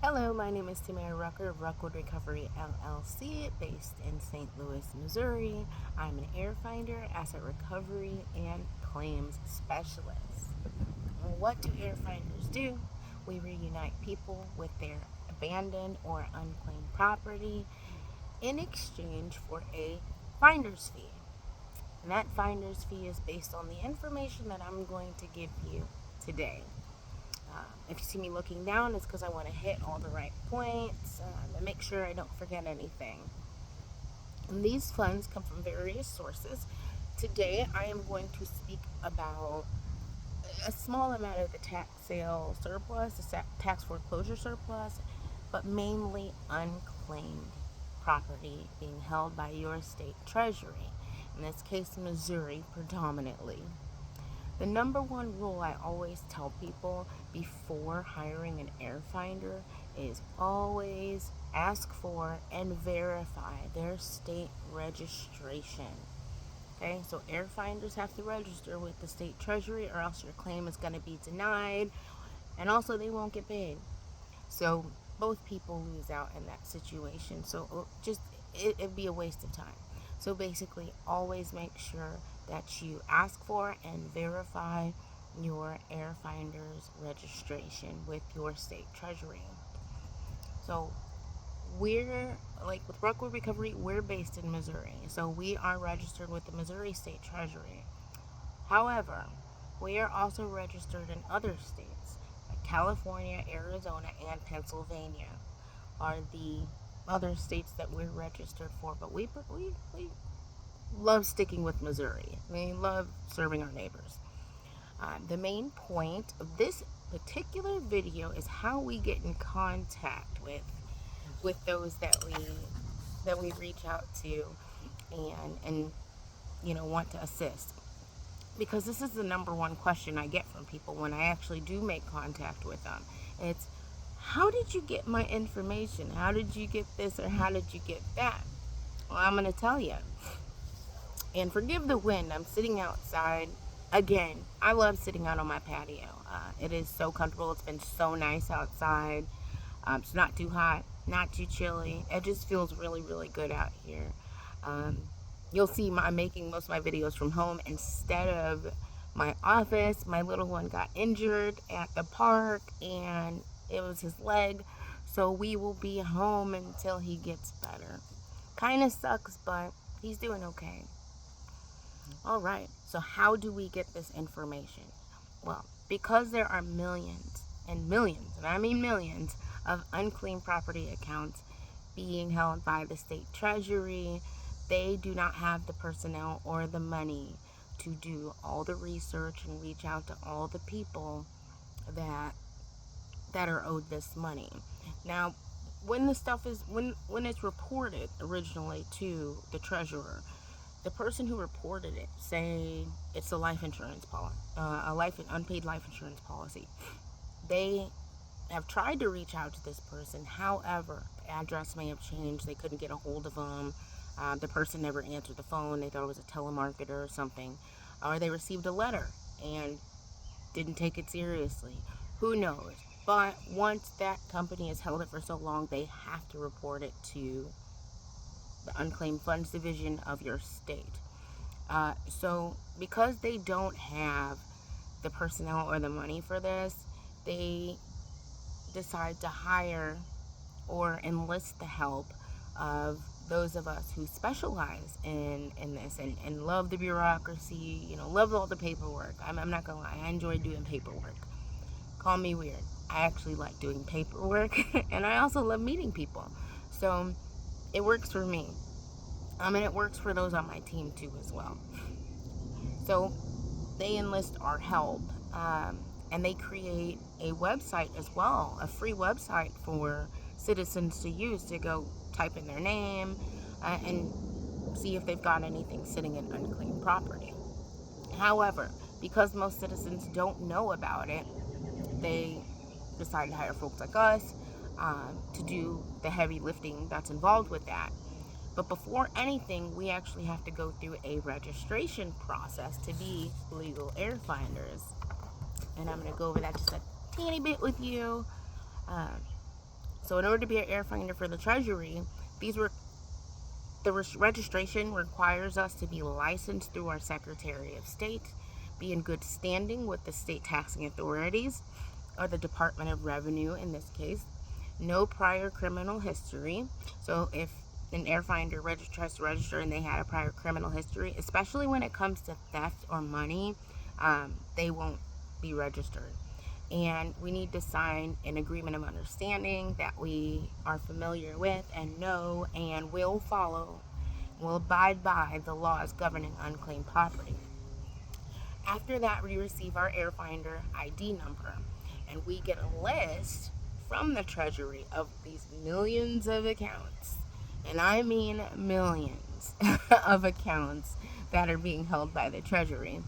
Hello, my name is Tamara Rucker of Rockwood Recovery LLC, based in St. Louis, Missouri. I'm an Heirfinder, asset recovery, and claims specialist. What do Heirfinders do? We reunite people with their abandoned or unclaimed property in exchange for a finder's fee. And that finder's fee is based on the information that I'm going to give you today. If you see me looking down, it's because I want to hit all the right points and make sure I don't forget anything. And these funds come from various sources. Today, I am going to speak about a small amount of the tax sale surplus, the tax foreclosure surplus, but mainly unclaimed property being held by your state treasury. In this case, Missouri predominantly. The number one rule I always tell people before hiring an Heirfinder is always ask for and verify their state registration. Okay, so Heirfinders have to register with the state treasury or else your claim is going to be denied, and also they won't get paid. So both people lose out in that situation. So it'd be a waste of time. So basically, always make sure that you ask for and verify your Heirfinder's registration with your state treasury. So we're like with Rockwood Recovery, we're based in Missouri. So we are registered with the Missouri State Treasury. However, we are also registered in other states. California, Arizona, and Pennsylvania are the other states that we're registered for, but we love sticking with Missouri. We love serving our neighbors. The main point of this particular video is how we get in contact with those that we reach out to and want to assist, because this is the number one question I get from people when I actually do make contact with them. It's, how did you get my information? How did you get this, or how did you get that? Well, I'm going to tell you. And forgive the wind, I'm sitting outside. Again, I love sitting out on my patio. It is so comfortable. It's been so nice outside. It's not too hot, not too chilly. It just feels really, really good out here. You'll see I'm making most of my videos from home instead of my office. My little one got injured at the park and it was his leg. So we will be home until he gets better. Kind of sucks, but he's doing okay. All right, so how do we get this information? Well, because there are millions and millions, and I mean millions, of unclaimed property accounts being held by the state treasury, they do not have the personnel or the money to do all the research and reach out to all the people that are owed this money. Now, when it's reported originally to the treasurer, the person who reported it, say it's a life insurance policy, unpaid life insurance policy, they have tried to reach out to this person. However, the address may have changed. They couldn't get a hold of them. The person never answered the phone. They thought it was a telemarketer or something. Or they received a letter and didn't take it seriously. Who knows? But once that company has held it for so long, they have to report it to the Unclaimed Funds Division of your state. So because they don't have the personnel or the money for this, they decide to hire or enlist the help of those of us who specialize in this and love the bureaucracy, love all the paperwork. I'm not gonna lie, I enjoy doing paperwork. Call me weird. I actually like doing paperwork and I also love meeting people. So it works for me. And it works for those on my team too as well. So they enlist our help, and they create a website as well, a free website for citizens to use to go type in their name and see if they've got anything sitting in unclaimed property. However, because most citizens don't know about it, they decide to hire folks like us to do the heavy lifting that's involved with that. But before anything, we actually have to go through a registration process to be legal Heirfinders. And I'm going to go over that just a teeny bit with you. So in order to be an Heirfinder for the Treasury, these were the registration requires us to be licensed through our Secretary of State, be in good standing with the state taxing authorities, or the Department of Revenue in this case, no prior criminal history. So if an Heirfinder tries to register and they had a prior criminal history, especially when it comes to theft or money, they won't be registered. And we need to sign an agreement of understanding that we are familiar with and know and will follow, will abide by the laws governing unclaimed property. After that, we receive our Heirfinder ID number, and we get a list from the Treasury of these millions of accounts, and I mean millions of accounts that are being held by the Treasury.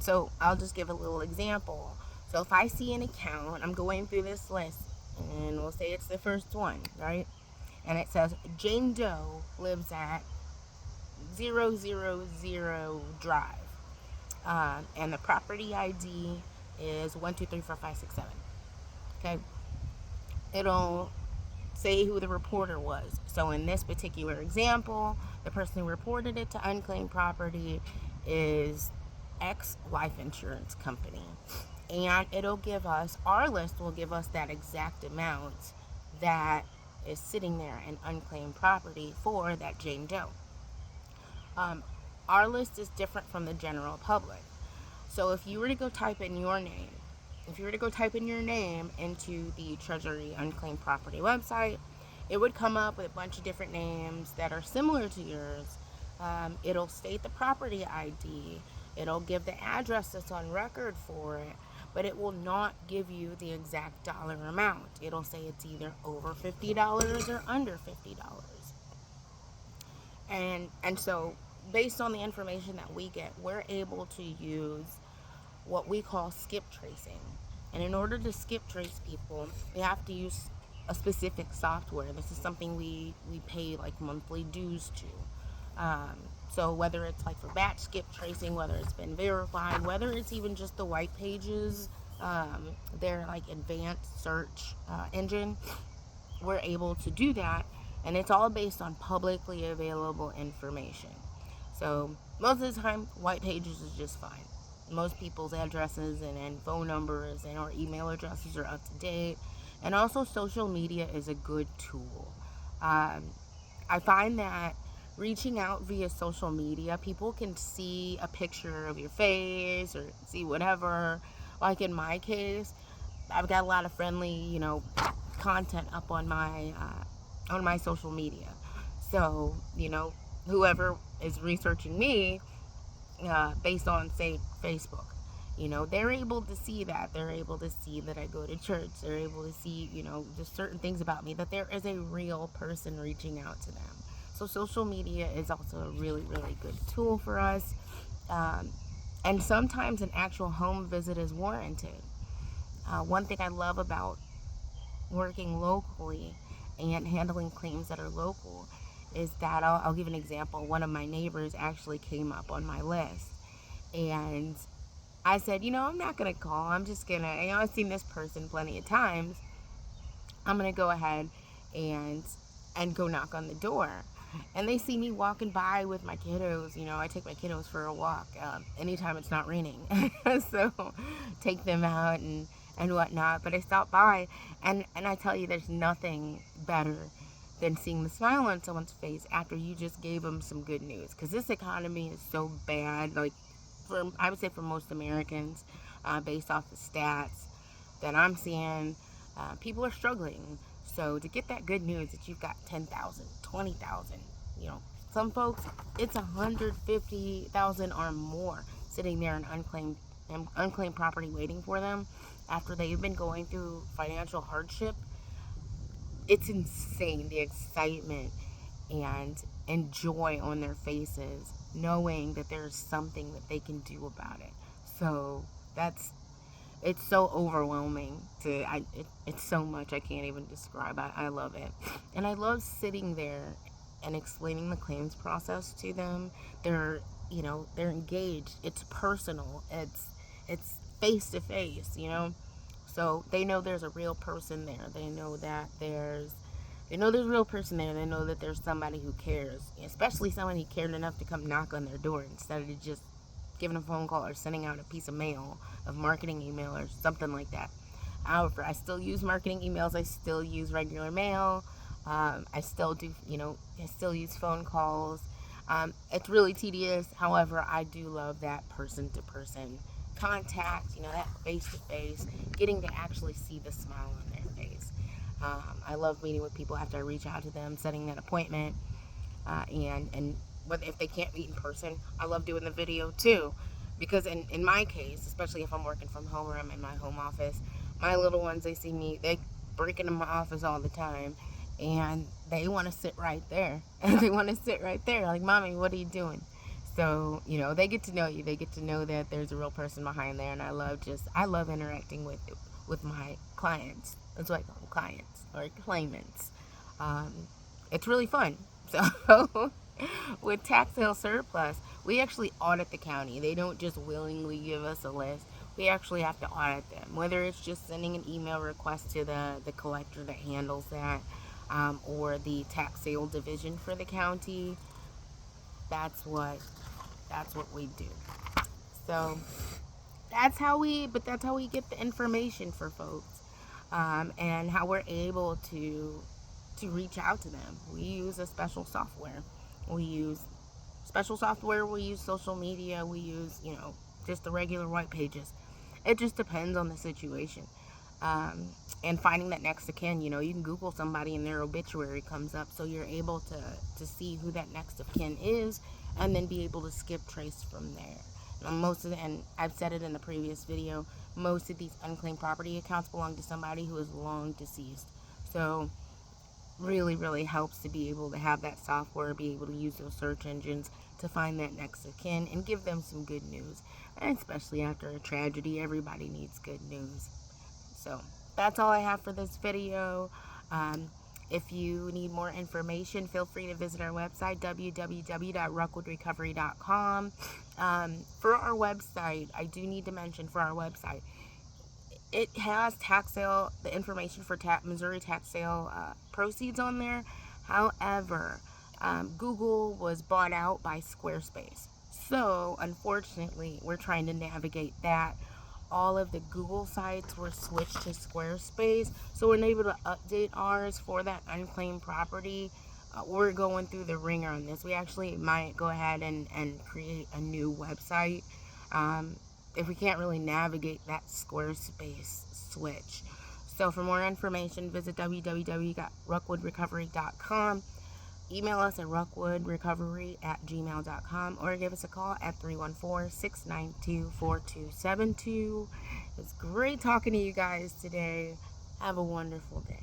So I'll just give a little example. So if I see an account, I'm going through this list, and we'll say it's the first one, right? And it says Jane Doe lives at 000 Drive. And the property ID is 1234567. Okay, it'll say who the reporter was. So in this particular example, the person who reported it to unclaimed property is X Life Insurance Company, and it'll give us, our list will give us that exact amount that is sitting there in unclaimed property for that Jane Doe. Our list is different from the general public. So if you were to go type in your name, into the Treasury Unclaimed Property website, it would come up with a bunch of different names that are similar to yours. It'll state the property ID. It'll give the address that's on record for it, but it will not give you the exact dollar amount. It'll say it's either over $50 or under $50. And so based on the information that we get, we're able to use what we call skip tracing. And in order to skip trace people, we have to use a specific software. This is something we pay like monthly dues to. So whether it's like for batch skip tracing, whether it's been verified, whether it's even just the white pages, their like advanced search engine, we're able to do that. And it's all based on publicly available information. So most of the time, white pages is just fine. Most people's addresses and phone numbers and or email addresses are up to date. And also social media is a good tool. I find that reaching out via social media, people can see a picture of your face or see whatever. Like in my case, I've got a lot of friendly, content up on my social media. So, whoever is researching me, based on, say, Facebook, they're able to see that. They're able to see that I go to church. They're able to see, just certain things about me, that there is a real person reaching out to them. So social media is also a really, really good tool for us. And sometimes an actual home visit is warranted. One thing I love about working locally and handling claims that are local is that I'll give an example. One of my neighbors actually came up on my list, and I said, I'm not going to call. I'm just going to, I've seen this person plenty of times. I'm going to go ahead and go knock on the door. And they see me walking by with my kiddos. I take my kiddos for a walk anytime it's not raining. So take them out and whatnot. But I stop by, and I tell you, there's nothing better than seeing the smile on someone's face after you just gave them some good news. Because this economy is so bad, like, I would say for most Americans, based off the stats that I'm seeing, people are struggling. So to get that good news that you've got 10,000, 20,000, some folks, it's 150,000 or more sitting there in unclaimed property waiting for them after they've been going through financial hardship. It's insane, the excitement and joy on their faces, knowing that there's something that they can do about it. So it's so overwhelming. It's so much I can't even describe. I love it. And I love sitting there and explaining the claims process to them. They're engaged. It's personal. It's face to face, So they know there's a real person there. They know that there's a real person there. They know that there's somebody who cares, especially someone who cared enough to come knock on their door instead of just giving a phone call or sending out a piece of mail, of marketing email or something like that. However, I still use marketing emails. I still use regular mail. I still do, I still use phone calls. It's really tedious. However, I do love that person-to-person contact, that face-to-face, getting to actually see the smile on their face. I love meeting with people after I reach out to them, setting that appointment, and whether if they can't meet in person, I love doing the video too, because in my case, especially if I'm working from home or I'm in my home office, my little ones, they see me, they break into my office all the time, and they want to sit right there. They want to sit right there, like, Mommy, what are you doing? So, they get to know you. They get to know that there's a real person behind there, and I love interacting with my clients. That's what I call them, clients or claimants. It's really fun. So, with tax sale surplus, we actually audit the county. They don't just willingly give us a list. We actually have to audit them. Whether it's just sending an email request to the collector that handles that, or the tax sale division for the county. That's what we do. So that's how we get the information for folks, and how we're able to reach out to them. We use a special software. We use social media. We use, just the regular white pages. It just depends on the situation. And finding that next of kin, you can Google somebody and their obituary comes up, so you're able to see who that next of kin is, and then be able to skip trace from there. And I've said it in the previous video, most of these unclaimed property accounts belong to somebody who is long deceased. So really, really helps to be able to have that software, be able to use those search engines to find that next of kin and give them some good news. And especially after a tragedy, everybody needs good news. So that's all I have for this video. If you need more information, feel free to visit our website, www.rockwoodrecovery.com. For our website, I do need to mention, for our website, it has the information for Missouri tax sale proceeds on there. However, Google was bought out by Squarespace. So, unfortunately, we're trying to navigate that. All of the Google sites were switched to Squarespace, so we're able to update ours for that unclaimed property. We're going through the ringer on this. We actually might go ahead and create a new website, if we can't really navigate that Squarespace switch. So for more information, visit www.rockwoodrecovery.com. Email us at rockwoodrecovery@gmail.com, or give us a call at 314-692-4272. It's great talking to you guys today. Have a wonderful day.